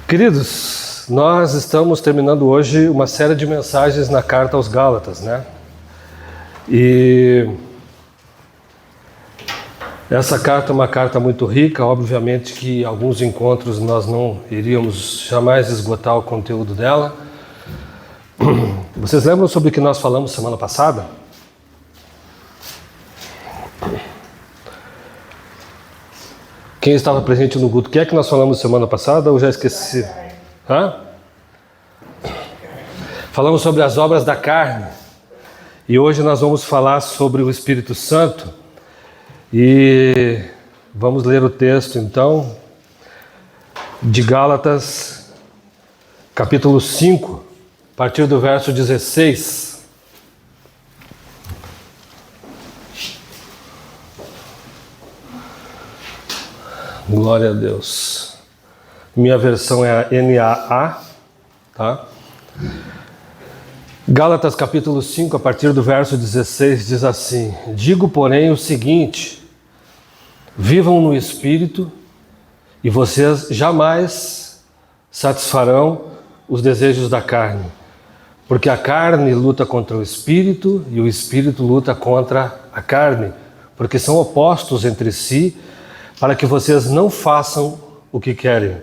Queridos, nós estamos terminando hoje uma série de mensagens na carta aos Gálatas, né? E essa carta é uma carta muito rica, obviamente que alguns encontros nós não iríamos jamais esgotar o conteúdo dela. Vocês lembram sobre o que nós falamos semana passada? Quem estava presente no culto, o que é que nós falamos semana passada? Eu já esqueci. Hã? Falamos sobre as obras da carne. E hoje nós vamos falar sobre o Espírito Santo. E vamos ler o texto então de Gálatas, capítulo 5, a partir do verso 16. Glória a Deus. Minha versão é a NAA, tá? Gálatas capítulo 5, a partir do verso 16, diz assim: Digo, porém, o seguinte: vivam no Espírito, e vocês jamais satisfarão os desejos da carne. Porque a carne luta contra o Espírito, e o Espírito luta contra a carne, porque são opostos entre si, para que vocês não façam o que querem.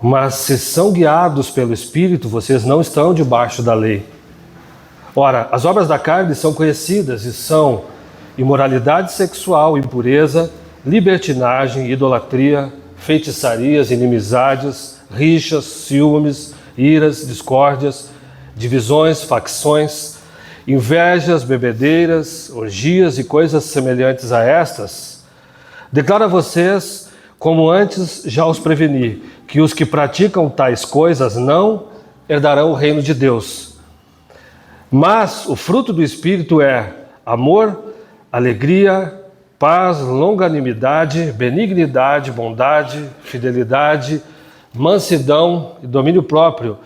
Mas se são guiados pelo Espírito, vocês não estão debaixo da lei. Ora, as obras da carne são conhecidas e são imoralidade sexual, impureza, libertinagem, idolatria, feitiçarias, inimizades, rixas, ciúmes, iras, discórdias, divisões, facções, invejas, bebedeiras, orgias e coisas semelhantes a estas. Declaro a vocês, como antes já os preveni, que os que praticam tais coisas não herdarão o reino de Deus. Mas o fruto do Espírito é amor, alegria, paz, longanimidade, benignidade, bondade, fidelidade, mansidão e domínio próprio.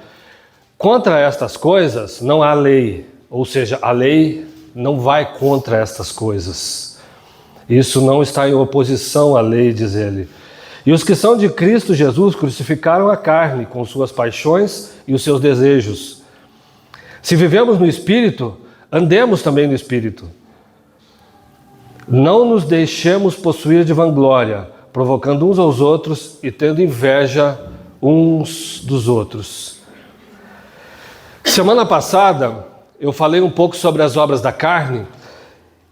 Contra estas coisas não há lei, ou seja, a lei não vai contra estas coisas. Isso não está em oposição à lei, diz ele. E os que são de Cristo Jesus crucificaram a carne com suas paixões e os seus desejos. Se vivemos no Espírito, andemos também no Espírito. Não nos deixemos possuir de vanglória, provocando uns aos outros e tendo inveja uns dos outros. Semana passada, eu falei um pouco sobre as obras da carne,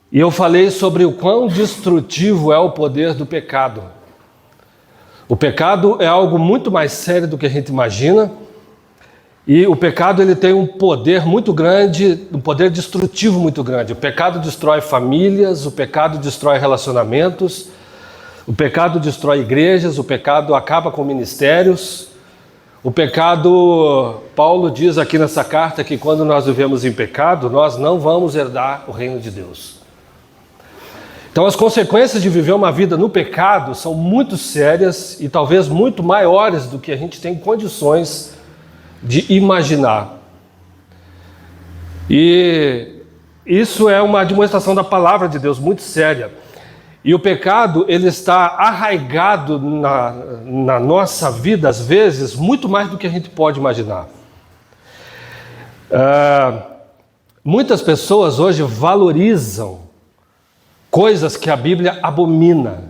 e eu falei sobre o quão destrutivo é o poder do pecado. O pecado é algo muito mais sério do que a gente imagina, e o pecado ele tem um poder muito grande, um poder destrutivo muito grande. O pecado destrói famílias, o pecado destrói relacionamentos, o pecado destrói igrejas, o pecado acaba com ministérios. O pecado, Paulo diz aqui nessa carta que quando nós vivemos em pecado, nós não vamos herdar o reino de Deus. Então as consequências de viver uma vida no pecado são muito sérias e talvez muito maiores do que a gente tem condições de imaginar. E isso é uma demonstração da palavra de Deus muito séria. E o pecado, ele está arraigado na nossa vida, às vezes, muito mais do que a gente pode imaginar. Muitas pessoas hoje valorizam coisas que a Bíblia abomina.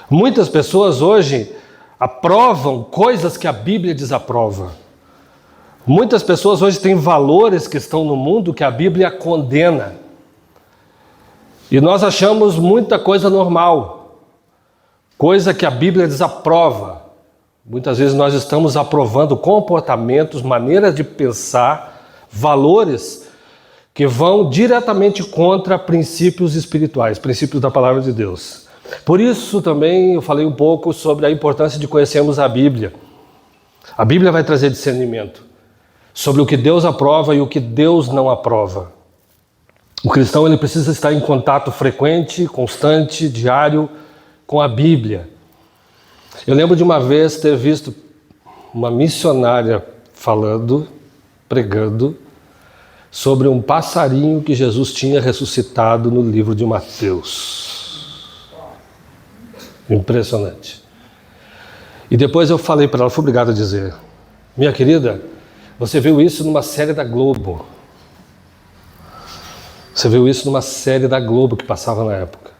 Muitas pessoas hoje aprovam coisas que a Bíblia desaprova. Muitas pessoas hoje têm valores que estão no mundo que a Bíblia condena. E nós achamos muita coisa normal, coisa que a Bíblia desaprova. Muitas vezes nós estamos aprovando comportamentos, maneiras de pensar, valores que vão diretamente contra princípios espirituais, princípios da palavra de Deus. Por isso também eu falei um pouco sobre a importância de conhecermos a Bíblia. A Bíblia vai trazer discernimento sobre o que Deus aprova e o que Deus não aprova. O cristão ele precisa estar em contato frequente, constante, diário com a Bíblia. Eu lembro de uma vez ter visto uma missionária falando, pregando, sobre um passarinho que Jesus tinha ressuscitado no livro de Mateus. Impressionante. E depois eu falei para ela, fui obrigado a dizer, minha querida, você viu isso numa série da Globo. Você viu isso numa série da Globo que passava na época.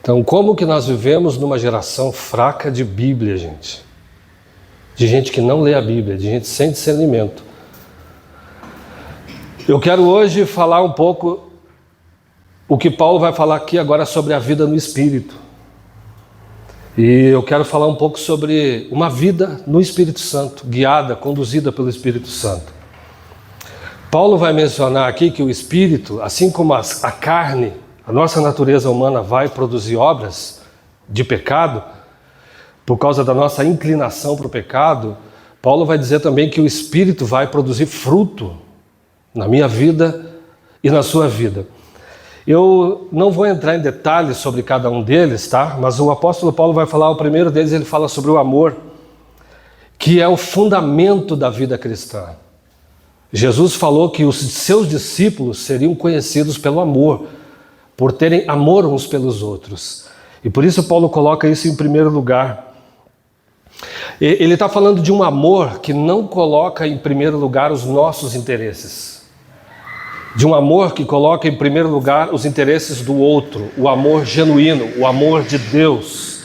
Então, como que nós vivemos numa geração fraca de Bíblia, gente? De gente que não lê a Bíblia, de gente sem discernimento. Eu quero hoje falar um pouco o que Paulo vai falar aqui agora sobre a vida no Espírito. E eu quero falar um pouco sobre uma vida no Espírito Santo, guiada, conduzida pelo Espírito Santo. Paulo vai mencionar aqui que o Espírito, assim como a carne, a nossa natureza humana vai produzir obras de pecado, por causa da nossa inclinação para o pecado, Paulo vai dizer também que o Espírito vai produzir fruto na minha vida e na sua vida. Eu não vou entrar em detalhes sobre cada um deles, tá? Mas o apóstolo Paulo vai falar, o primeiro deles ele fala sobre o amor, que é o fundamento da vida cristã. Jesus falou que os seus discípulos seriam conhecidos pelo amor, por terem amor uns pelos outros. E por isso Paulo coloca isso em primeiro lugar. Ele está falando de um amor que não coloca em primeiro lugar os nossos interesses. De um amor que coloca em primeiro lugar os interesses do outro, o amor genuíno, o amor de Deus.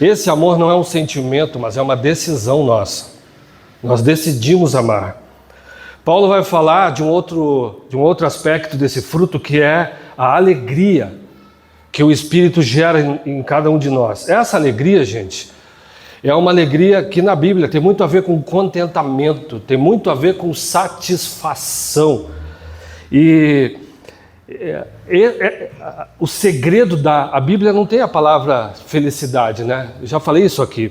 Esse amor não é um sentimento, mas é uma decisão nossa. Nós decidimos amar. Paulo vai falar de um outro aspecto desse fruto, que é a alegria que o Espírito gera em cada um de nós. Essa alegria, gente, é uma alegria que na Bíblia tem muito a ver com contentamento, tem muito a ver com satisfação. E o segredo a Bíblia não tem a palavra felicidade, né? Eu já falei isso aqui.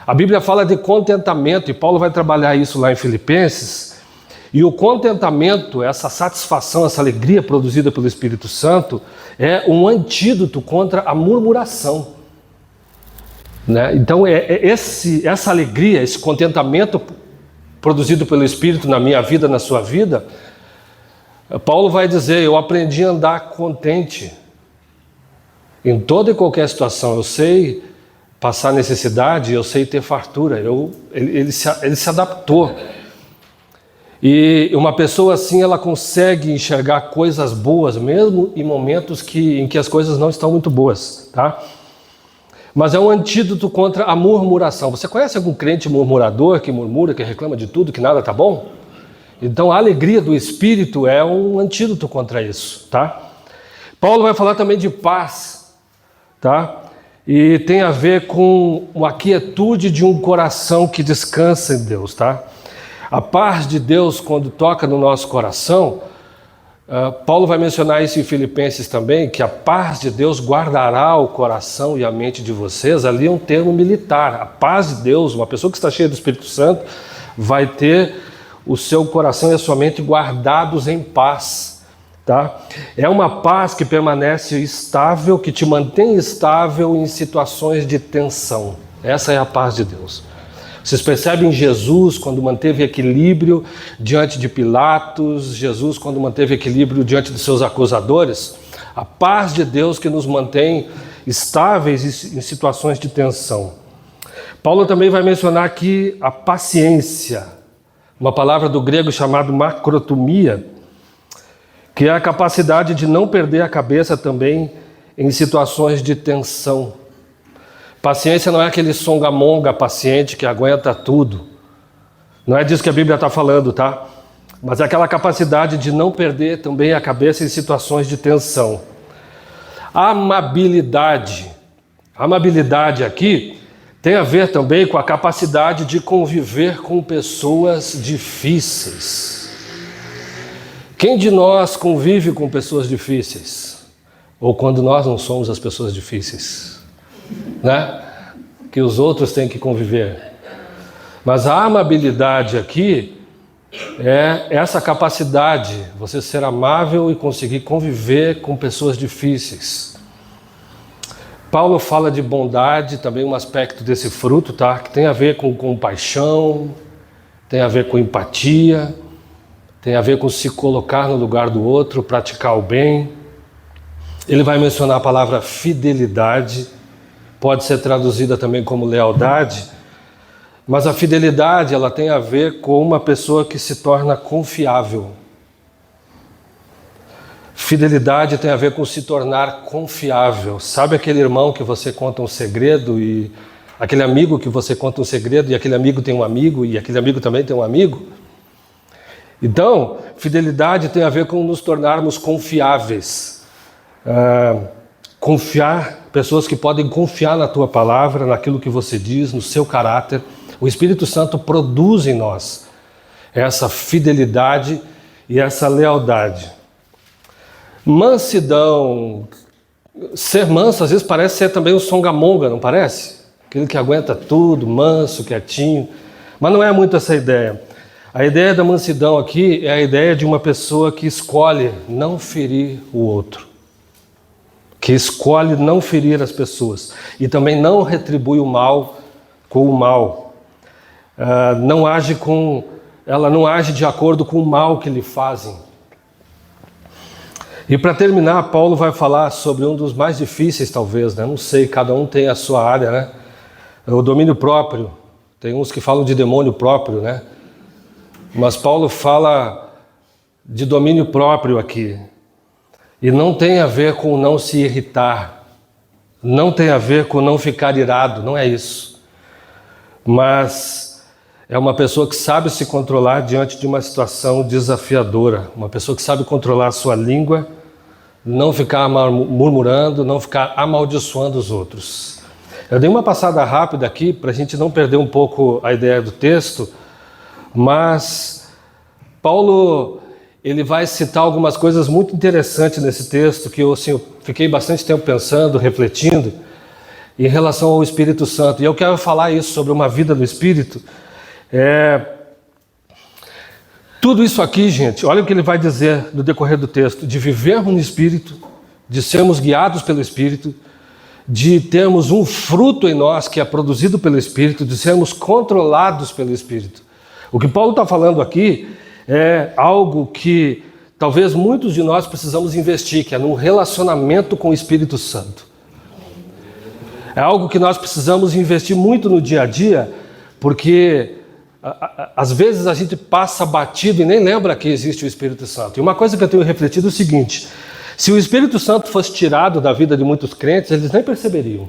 A Bíblia fala de contentamento e Paulo vai trabalhar isso lá em Filipenses. E o contentamento, essa satisfação, essa alegria produzida pelo Espírito Santo é um antídoto contra a murmuração, né? Então essa alegria, esse contentamento produzido pelo Espírito na minha vida, na sua vida, Paulo vai dizer, eu aprendi a andar contente em toda e qualquer situação. Eu sei passar necessidade, eu sei ter fartura. Ele se adaptou. E uma pessoa assim, ela consegue enxergar coisas boas, mesmo em momentos em que as coisas não estão muito boas, tá? Mas é um antídoto contra a murmuração. Você conhece algum crente murmurador que murmura, que reclama de tudo, que nada está bom? Então a alegria do Espírito é um antídoto contra isso, tá? Paulo vai falar também de paz, tá? E tem a ver com a quietude de um coração que descansa em Deus, tá? A paz de Deus, quando toca no nosso coração, Paulo vai mencionar isso em Filipenses também, que a paz de Deus guardará o coração e a mente de vocês. Ali é um termo militar. A paz de Deus, uma pessoa que está cheia do Espírito Santo, vai ter o seu coração e a sua mente guardados em paz, tá? É uma paz que permanece estável, que te mantém estável em situações de tensão. Essa é a paz de Deus. Vocês percebem Jesus quando manteve equilíbrio diante de Pilatos, Jesus quando manteve equilíbrio diante dos seus acusadores? A paz de Deus que nos mantém estáveis em situações de tensão. Paulo também vai mencionar aqui a paciência, uma palavra do grego chamada macrotomia, que é a capacidade de não perder a cabeça também em situações de tensão. Paciência não é aquele songamonga paciente que aguenta tudo. Não é disso que a Bíblia está falando, tá? Mas é aquela capacidade de não perder também a cabeça em situações de tensão. Amabilidade. Amabilidade aqui tem a ver também com a capacidade de conviver com pessoas difíceis. Quem de nós convive com pessoas difíceis? Ou quando nós não somos as pessoas difíceis, né? Que os outros têm que conviver. Mas a amabilidade aqui é essa capacidade, você ser amável e conseguir conviver com pessoas difíceis. Paulo fala de bondade, também um aspecto desse fruto, tá? Que tem a ver com compaixão, tem a ver com empatia, tem a ver com se colocar no lugar do outro, praticar o bem. Ele vai mencionar a palavra fidelidade, pode ser traduzida também como lealdade, mas a fidelidade ela tem a ver com uma pessoa que se torna confiável. Fidelidade tem a ver com se tornar confiável. Sabe aquele irmão que você conta um segredo e aquele amigo que você conta um segredo e aquele amigo tem um amigo e aquele amigo também tem um amigo? Então, fidelidade tem a ver com nos tornarmos confiáveis. Pessoas que podem confiar na tua palavra, naquilo que você diz, no seu caráter. O Espírito Santo produz em nós essa fidelidade e essa lealdade. Mansidão, ser manso às vezes parece ser também um songamonga, não parece? Aquele que aguenta tudo, manso, quietinho, mas não é muito essa ideia. A ideia da mansidão aqui é a ideia de uma pessoa que escolhe não ferir o outro, que escolhe não ferir as pessoas e também não retribui o mal com o mal. Ela não age de acordo com o mal que lhe fazem. E para terminar, Paulo vai falar sobre um dos mais difíceis talvez, né? Não sei, cada um tem a sua área, né? O domínio próprio. Tem uns que falam de demônio próprio, né? Mas Paulo fala de domínio próprio aqui. E não tem a ver com não se irritar. Não tem a ver com não ficar irado, não é isso. Mas é uma pessoa que sabe se controlar diante de uma situação desafiadora. Uma pessoa que sabe controlar a sua língua, não ficar murmurando, não ficar amaldiçoando os outros. Eu dei uma passada rápida aqui para a gente não perder um pouco a ideia do texto, mas Paulo ele vai citar algumas coisas muito interessantes nesse texto que eu fiquei bastante tempo pensando, refletindo em relação ao Espírito Santo. E eu quero falar isso sobre uma vida no Espírito. Tudo isso aqui, gente, olha o que ele vai dizer no decorrer do texto, de vivermos no Espírito, de sermos guiados pelo Espírito, de termos um fruto em nós que é produzido pelo Espírito, de sermos controlados pelo Espírito. O que Paulo está falando aqui é algo que talvez muitos de nós precisamos investir, que é num relacionamento com o Espírito Santo. É algo que nós precisamos investir muito no dia a dia, porque às vezes a gente passa batido e nem lembra que existe o Espírito Santo. E uma coisa que eu tenho refletido é o seguinte: se o Espírito Santo fosse tirado da vida de muitos crentes, eles nem perceberiam.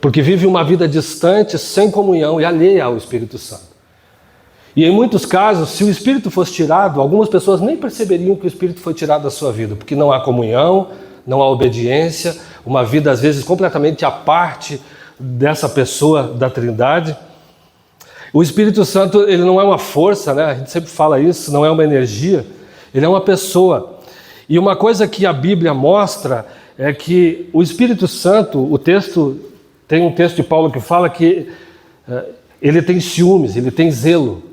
Porque vivem uma vida distante, sem comunhão e alheia ao Espírito Santo. E em muitos casos, se o Espírito fosse tirado, algumas pessoas nem perceberiam que o Espírito foi tirado da sua vida, porque não há comunhão, não há obediência, uma vida às vezes completamente à parte dessa pessoa da Trindade. O Espírito Santo, ele não é uma força, né? A gente sempre fala isso, não é uma energia, ele é uma pessoa. E uma coisa que a Bíblia mostra é que o Espírito Santo, tem um texto de Paulo que fala que ele tem ciúmes, ele tem zelo.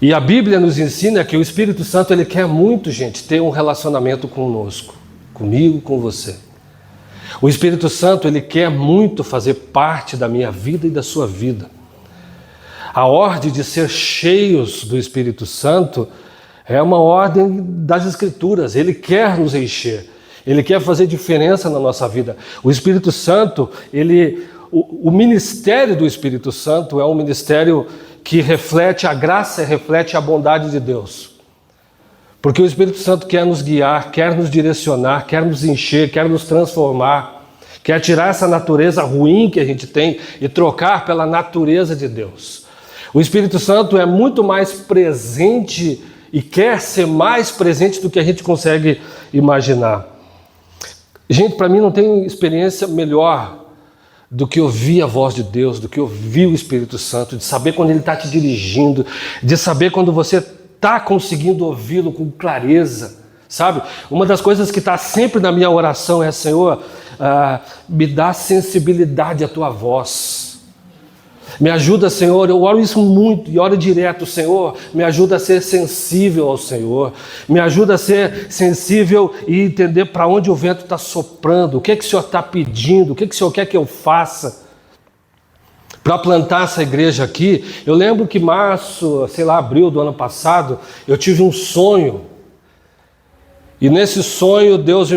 E a Bíblia nos ensina que o Espírito Santo, ele quer muito, gente, ter um relacionamento conosco, comigo, com você. O Espírito Santo, ele quer muito fazer parte da minha vida e da sua vida. A ordem de ser cheios do Espírito Santo é uma ordem das Escrituras. Ele quer nos encher, ele quer fazer diferença na nossa vida. O Espírito Santo, o ministério do Espírito Santo é um ministério que reflete a graça e reflete a bondade de Deus. Porque o Espírito Santo quer nos guiar, quer nos direcionar, quer nos encher, quer nos transformar, quer tirar essa natureza ruim que a gente tem e trocar pela natureza de Deus. O Espírito Santo é muito mais presente e quer ser mais presente do que a gente consegue imaginar. Gente, para mim não tem experiência melhor do que ouvir a voz de Deus, do que ouvir o Espírito Santo, de saber quando Ele está te dirigindo, de saber quando você está conseguindo ouvi-lo com clareza, sabe? Uma das coisas que está sempre na minha oração é: Senhor, me dá sensibilidade à Tua voz. Me ajuda, Senhor, eu oro isso muito e oro direto, Senhor, me ajuda a ser sensível ao Senhor, me ajuda a ser sensível e entender para onde o vento está soprando, o que é que o Senhor está pedindo, o que é que o Senhor quer que eu faça para plantar essa igreja aqui. Eu lembro que abril do ano passado, eu tive um sonho, E nesse sonho Deus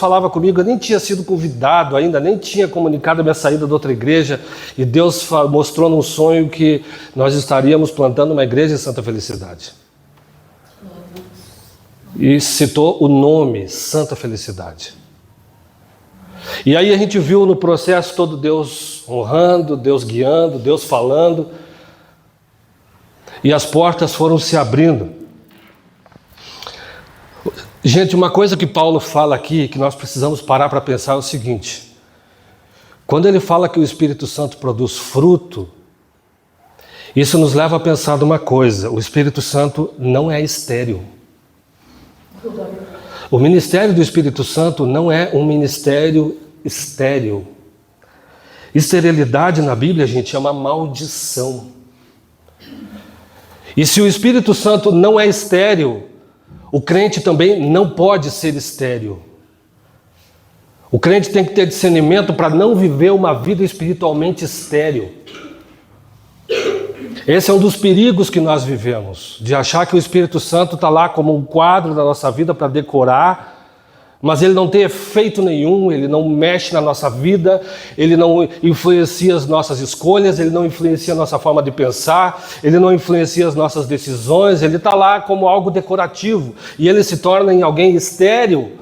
falava comigo, eu nem tinha sido convidado ainda, nem tinha comunicado a minha saída da outra igreja, e Deus mostrou num sonho que nós estaríamos plantando uma igreja em Santa Felicidade. E citou o nome, Santa Felicidade. E aí a gente viu no processo todo Deus honrando, Deus guiando, Deus falando, e as portas foram se abrindo. Gente, uma coisa que Paulo fala aqui, que nós precisamos parar para pensar é o seguinte: quando ele fala que o Espírito Santo produz fruto, isso nos leva a pensar numa coisa: o Espírito Santo não é estéril. O ministério do Espírito Santo não é um ministério estéril. Esterilidade na Bíblia, gente, é uma maldição. E se o Espírito Santo não é estéril, o crente também não pode ser estéril. O crente tem que ter discernimento para não viver uma vida espiritualmente estéril. Esse é um dos perigos que nós vivemos, de achar que o Espírito Santo está lá como um quadro da nossa vida para decorar, mas ele não tem efeito nenhum, ele não mexe na nossa vida, ele não influencia as nossas escolhas, ele não influencia a nossa forma de pensar, ele não influencia as nossas decisões, ele está lá como algo decorativo, e ele se torna em alguém estéril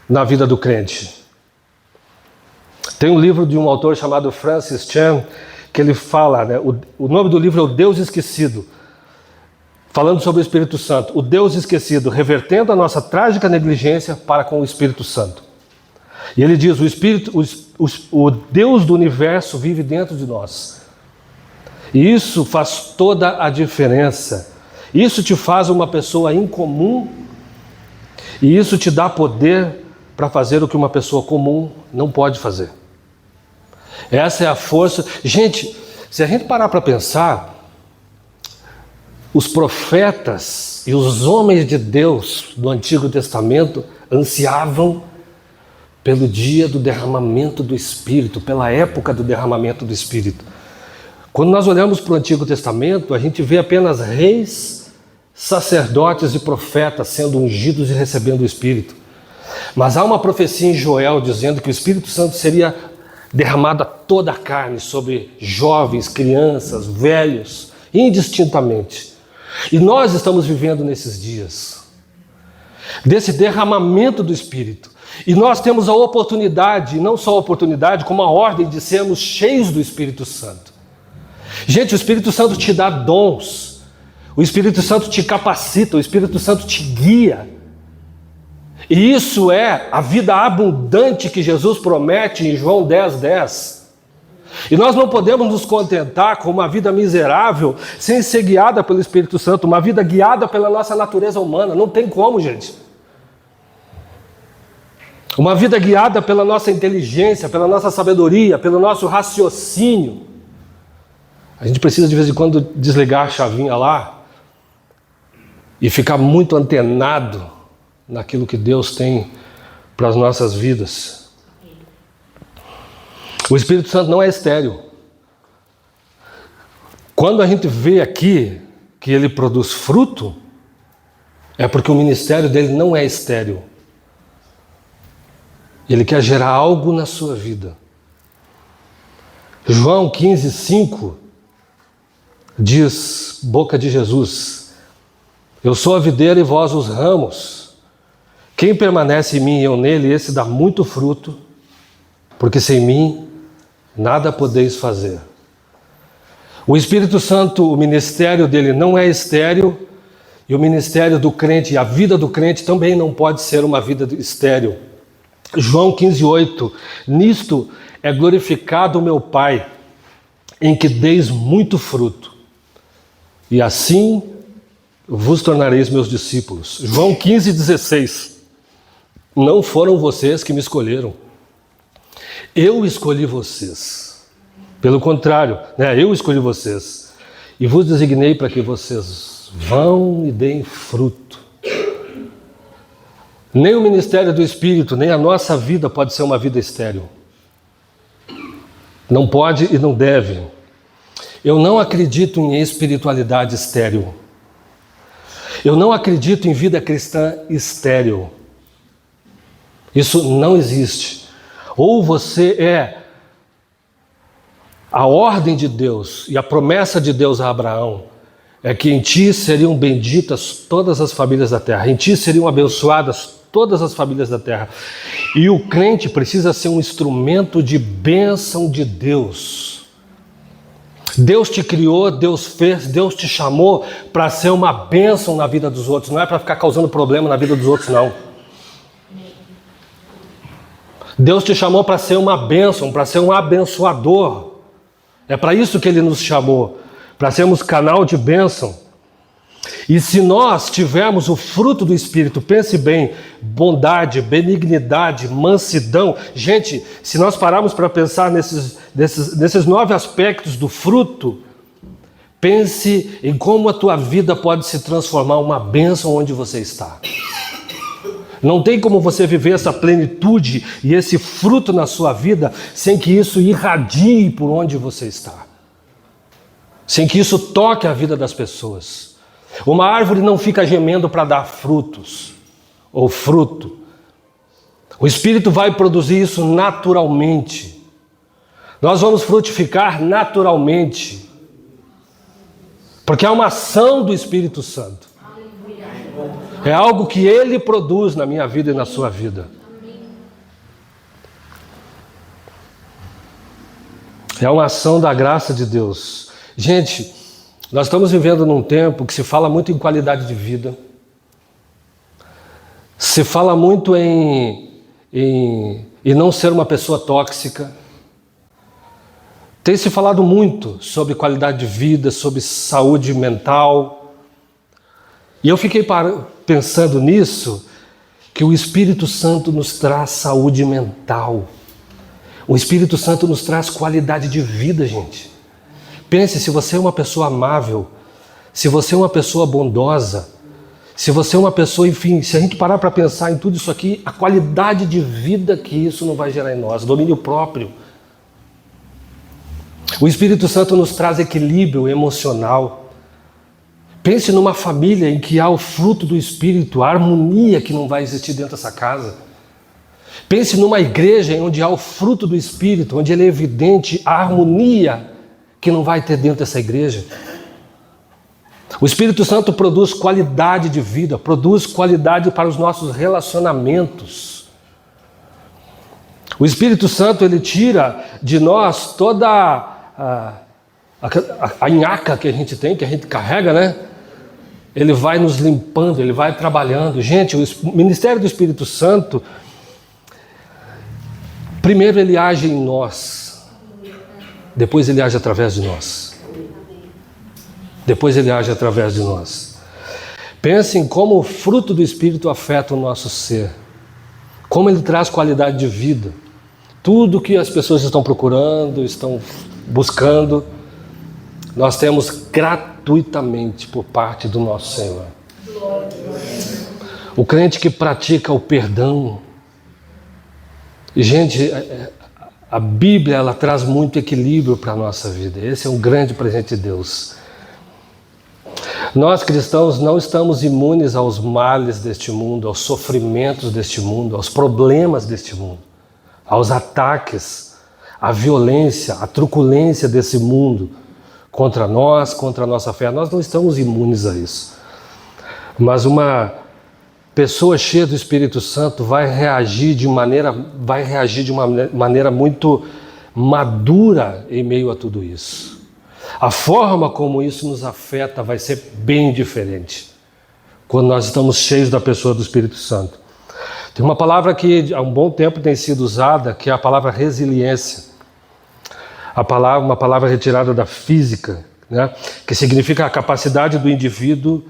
na vida do crente. Tem um livro de um autor chamado Francis Chan, que ele fala, né, o nome do livro é O Deus Esquecido, falando sobre o Espírito Santo, o Deus esquecido, revertendo a nossa trágica negligência para com o Espírito Santo. E ele diz, o Deus do universo vive dentro de nós. E isso faz toda a diferença. Isso te faz uma pessoa incomum, e isso te dá poder para fazer o que uma pessoa comum não pode fazer. Essa é a força. Gente, se a gente parar para pensar, os profetas e os homens de Deus do Antigo Testamento ansiavam pelo dia do derramamento do Espírito, pela época do derramamento do Espírito. Quando nós olhamos para o Antigo Testamento, a gente vê apenas reis, sacerdotes e profetas sendo ungidos e recebendo o Espírito. Mas há uma profecia em Joel dizendo que o Espírito Santo seria derramado a toda a carne, sobre jovens, crianças, velhos, indistintamente. E nós estamos vivendo nesses dias desse derramamento do Espírito. E nós temos a oportunidade, não só a oportunidade, como a ordem de sermos cheios do Espírito Santo. Gente, o Espírito Santo te dá dons, o Espírito Santo te capacita, o Espírito Santo te guia. E isso é a vida abundante que Jesus promete em João 10:10. E nós não podemos nos contentar com uma vida miserável sem ser guiada pelo Espírito Santo, uma vida guiada pela nossa natureza humana. Não tem como, gente. Uma vida guiada pela nossa inteligência, pela nossa sabedoria, pelo nosso raciocínio. A gente precisa de vez em quando desligar a chavinha lá e ficar muito antenado naquilo que Deus tem para as nossas vidas. O Espírito Santo não é estéril. Quando a gente vê aqui que ele produz fruto, é porque o ministério dele não é estéril. Ele quer gerar algo na sua vida. João 15:5 diz, boca de Jesus: eu sou a videira e vós os ramos. Quem permanece em mim e eu nele, esse dá muito fruto, porque sem mim nada podeis fazer. O Espírito Santo, o ministério dele não é estéril, e o ministério do crente, e a vida do crente também não pode ser uma vida estéril. João 15:8, nisto é glorificado o meu Pai, em que deis muito fruto, e assim vos tornareis meus discípulos. João 15:16, não foram vocês que me escolheram, eu escolhi vocês. Pelo contrário, eu escolhi vocês e vos designei para que vocês vão e deem fruto. Nem o ministério do Espírito, nem a nossa vida pode ser uma vida estéril. Não pode e não deve. Eu não acredito em espiritualidade estéril. Eu não acredito em vida cristã estéril. Isso não existe. Ou você é a ordem de Deus e a promessa de Deus a Abraão é que em ti seriam benditas todas as famílias da terra, em ti seriam abençoadas todas as famílias da terra. E o crente precisa ser um instrumento de bênção de Deus. Deus te criou, Deus fez, Deus te chamou para ser uma bênção na vida dos outros, não é para ficar causando problema na vida dos outros, não. Deus te chamou para ser uma bênção, para ser um abençoador. É para isso que Ele nos chamou, para sermos canal de bênção. E se nós tivermos o fruto do Espírito, pense bem, bondade, benignidade, mansidão. Gente, se nós pararmos para pensar nesses 9 aspectos do fruto, pense em como a tua vida pode se transformar uma bênção onde você está. Não tem como você viver essa plenitude e esse fruto na sua vida sem que isso irradie por onde você está. Sem que isso toque a vida das pessoas. Uma árvore não fica gemendo para dar frutos ou fruto. O Espírito vai produzir isso naturalmente. Nós vamos frutificar naturalmente. Porque é uma ação do Espírito Santo. É algo que Ele produz na minha vida e na sua vida. É uma ação da graça de Deus. Gente, nós estamos vivendo num tempo que se fala muito em qualidade de vida. Se fala muito em não ser uma pessoa tóxica. Tem se falado muito sobre qualidade de vida, sobre saúde mental. E eu fiquei pensando nisso, que o Espírito Santo nos traz saúde mental. O Espírito Santo nos traz qualidade de vida, gente. Pense, se você é uma pessoa amável, se você é uma pessoa bondosa, se você é uma pessoa, enfim, se a gente parar para pensar em tudo isso aqui, a qualidade de vida que isso não vai gerar em nós, domínio próprio. O Espírito Santo nos traz equilíbrio emocional. Pense numa família em que há o fruto do Espírito, a harmonia que não vai existir dentro dessa casa. Pense numa igreja onde há o fruto do Espírito, onde ele é evidente, a harmonia que não vai ter dentro dessa igreja. O Espírito Santo produz qualidade de vida, produz qualidade para os nossos relacionamentos. O Espírito Santo, ele tira de nós toda a nhaca que a gente tem, que a gente carrega, né? Ele vai nos limpando, ele vai trabalhando. Gente, o ministério do Espírito Santo, primeiro ele age em nós, depois ele age através de nós. Depois ele age através de nós. Pense em como o fruto do Espírito afeta o nosso ser. Como ele traz qualidade de vida. Tudo que as pessoas estão procurando, estão buscando, nós temos gratuitamente por parte do nosso Senhor. O crente que pratica o perdão. E, gente, a Bíblia, ela traz muito equilíbrio para a nossa vida. Esse é um grande presente de Deus. Nós cristãos não estamos imunes aos males deste mundo, aos sofrimentos deste mundo, aos problemas deste mundo, aos ataques, à violência, à truculência desse mundo contra nós, contra a nossa fé. Nós não estamos imunes a isso. Mas uma pessoa cheia do Espírito Santo vai reagir de uma maneira muito madura em meio a tudo isso. A forma como isso nos afeta vai ser bem diferente quando nós estamos cheios da pessoa do Espírito Santo. Tem uma palavra que há um bom tempo tem sido usada, que é a palavra resiliência. Uma palavra retirada da física, né? Que significa a capacidade do indivíduo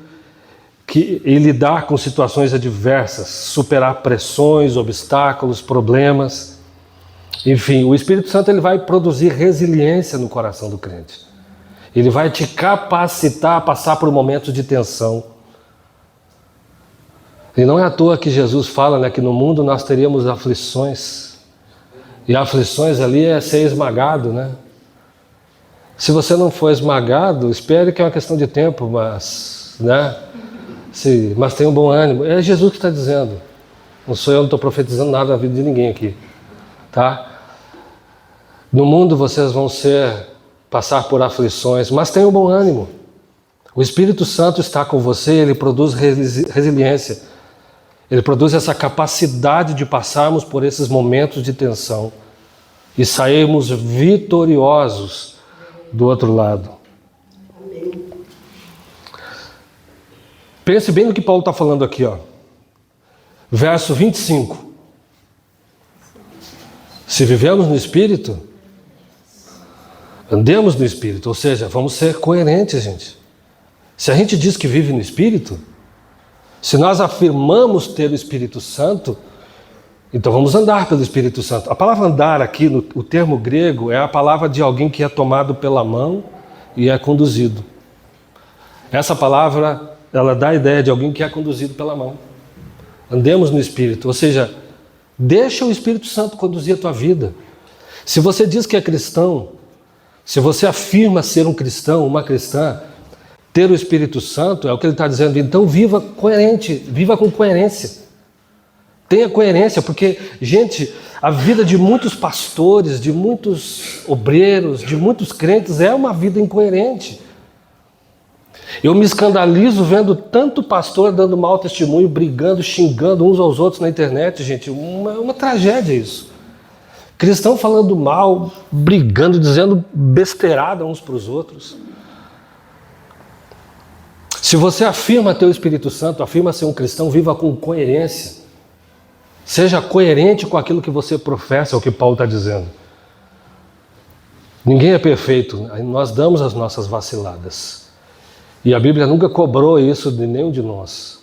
em lidar com situações adversas, superar pressões, obstáculos, problemas. Enfim, o Espírito Santo ele vai produzir resiliência no coração do crente. Ele vai te capacitar a passar por momentos de tensão. E não é à toa que Jesus fala, né, que no mundo nós teríamos aflições. E aflições ali é ser esmagado, né? Se você não for esmagado, espere que é uma questão de tempo, mas, né? mas tenham bom ânimo. É Jesus que está dizendo. Não sou eu, não estou profetizando nada na vida de ninguém aqui. Tá? No mundo vocês vão passar por aflições, mas tenham bom ânimo. O Espírito Santo está com você, ele produz resiliência. Ele produz essa capacidade de passarmos por esses momentos de tensão e sairmos vitoriosos do outro lado. Pense bem no que Paulo está falando aqui, ó. Verso 25. Se vivemos no Espírito, andemos no Espírito, ou seja, vamos ser coerentes, gente. Se a gente diz que vive no Espírito, se nós afirmamos ter o Espírito Santo, então vamos andar pelo Espírito Santo. A palavra andar aqui, o termo grego, é a palavra de alguém que é tomado pela mão e é conduzido. Essa palavra, ela dá a ideia de alguém que é conduzido pela mão. Andemos no Espírito, ou seja, deixa o Espírito Santo conduzir a tua vida. Se você diz que é cristão, se você afirma ser um cristão, uma cristã, ter o Espírito Santo, é o que ele está dizendo, então viva coerente, viva com coerência. Tenha coerência, porque, gente, a vida de muitos pastores, de muitos obreiros, de muitos crentes é uma vida incoerente. Eu me escandalizo vendo tanto pastor dando mau testemunho, brigando, xingando uns aos outros na internet, gente. Uma tragédia isso. Cristão falando mal, brigando, dizendo besteirada uns para os outros. Se você afirma ter o Espírito Santo, afirma ser um cristão, viva com coerência. Seja coerente com aquilo que você professa, é o que Paulo está dizendo. Ninguém é perfeito, nós damos as nossas vaciladas. E a Bíblia nunca cobrou isso de nenhum de nós.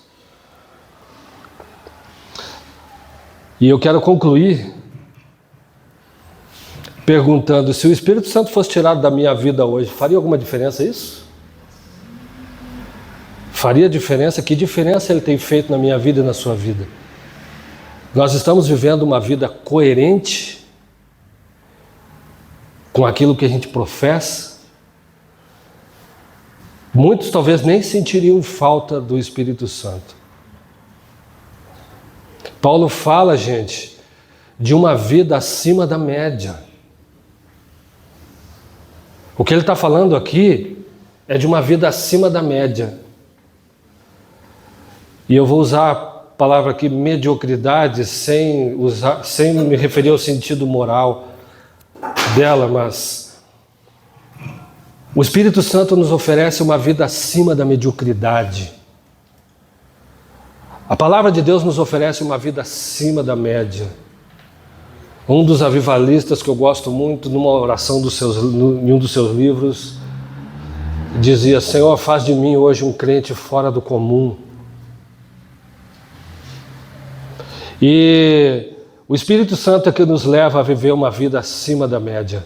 E eu quero concluir perguntando, se o Espírito Santo fosse tirado da minha vida hoje, faria alguma diferença isso? Faria diferença? Que diferença ele tem feito na minha vida e na sua vida? Nós estamos vivendo uma vida coerente com aquilo que a gente professa? Muitos talvez nem sentiriam falta do Espírito Santo. Paulo fala, gente, de uma vida acima da média. O que ele está falando aqui é de uma vida acima da média. E eu vou usar a palavra aqui mediocridade sem me referir ao sentido moral dela, mas o Espírito Santo nos oferece uma vida acima da mediocridade. A palavra de Deus nos oferece uma vida acima da média. Um dos avivalistas que eu gosto muito, numa oração em um dos seus livros, dizia: Senhor, faz de mim hoje um crente fora do comum. E o Espírito Santo é que nos leva a viver uma vida acima da média.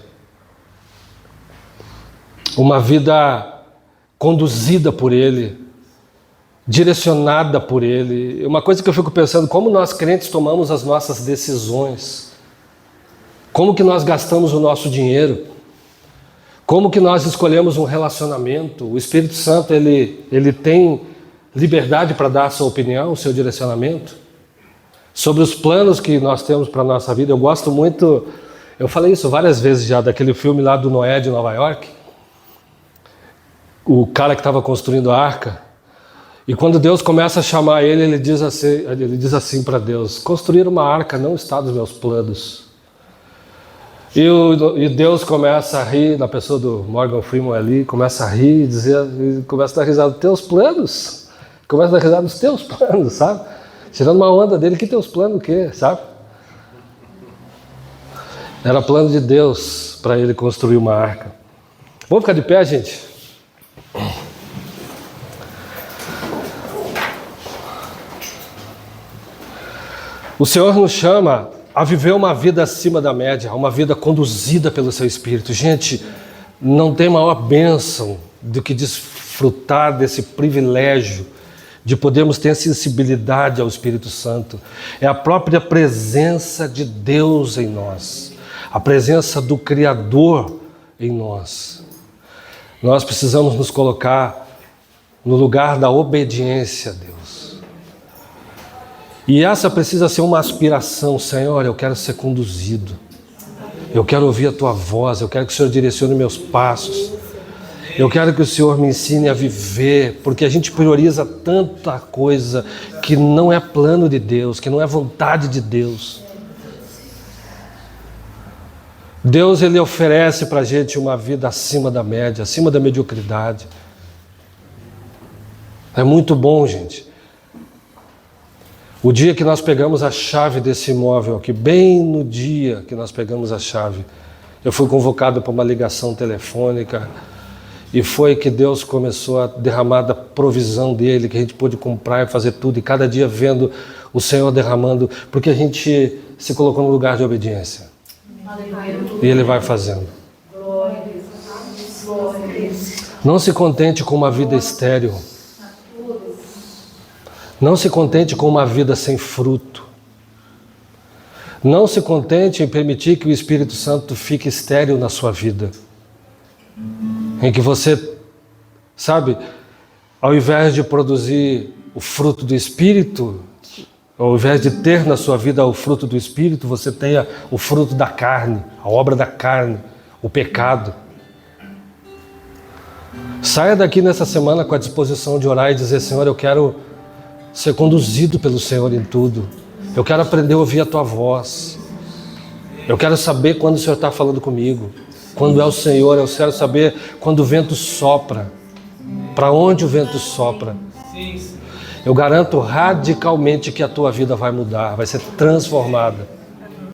Uma vida conduzida por Ele, direcionada por Ele. Uma coisa que eu fico pensando, como nós crentes tomamos as nossas decisões. Como que nós gastamos o nosso dinheiro? Como que nós escolhemos um relacionamento? O Espírito Santo, ele tem liberdade para dar a sua opinião, o seu direcionamento? Sobre os planos que nós temos para a nossa vida. Eu gosto muito, eu falei isso várias vezes já, daquele filme lá do Noé de Nova York. O cara que estava construindo a arca. E quando Deus começa a chamar ele, ele diz assim para Deus: construir uma arca não está nos meus planos. E Deus começa a rir, na pessoa do Morgan Freeman ali, começa a rir, começa a dar risada dos teus planos. Começa a dar risada dos teus planos, sabe? Tirando uma onda dele, que teus planos o quê, sabe? Era plano de Deus para ele construir uma arca. Vamos ficar de pé, gente? O Senhor nos chama a viver uma vida acima da média, uma vida conduzida pelo seu Espírito. Gente, não tem maior bênção do que desfrutar desse privilégio de podermos ter sensibilidade ao Espírito Santo. É a própria presença de Deus em nós, a presença do Criador em nós. Nós precisamos nos colocar no lugar da obediência a Deus. E essa precisa ser uma aspiração. Senhor, eu quero ser conduzido. Eu quero ouvir a Tua voz. Eu quero que o Senhor direcione meus passos. Eu quero que o Senhor me ensine a viver, porque a gente prioriza tanta coisa que não é plano de Deus, que não é vontade de Deus. Deus, Ele oferece para a gente uma vida acima da média, acima da mediocridade. É muito bom, gente. O dia que nós pegamos a chave desse imóvel aqui, bem no dia que nós pegamos a chave, eu fui convocado para uma ligação telefônica e foi que Deus começou a derramar da provisão dele, que a gente pôde comprar e fazer tudo, e cada dia vendo o Senhor derramando, porque a gente se colocou no lugar de obediência. E Ele vai fazendo. Não se contente com uma vida estéril. Não se contente com uma vida sem fruto. Não se contente em permitir que o Espírito Santo fique estéril na sua vida. Em que você, sabe, ao invés de produzir o fruto do Espírito, ao invés de ter na sua vida o fruto do Espírito, você tenha o fruto da carne, a obra da carne, o pecado. Saia daqui nessa semana com a disposição de orar e dizer: Senhor, eu quero ser conduzido pelo Senhor em tudo. Eu quero aprender a ouvir a Tua voz. Eu quero saber quando o Senhor está falando comigo. Quando é o Senhor, eu quero saber quando o vento sopra. Para onde o vento sopra. Eu garanto radicalmente que a tua vida vai mudar, vai ser transformada.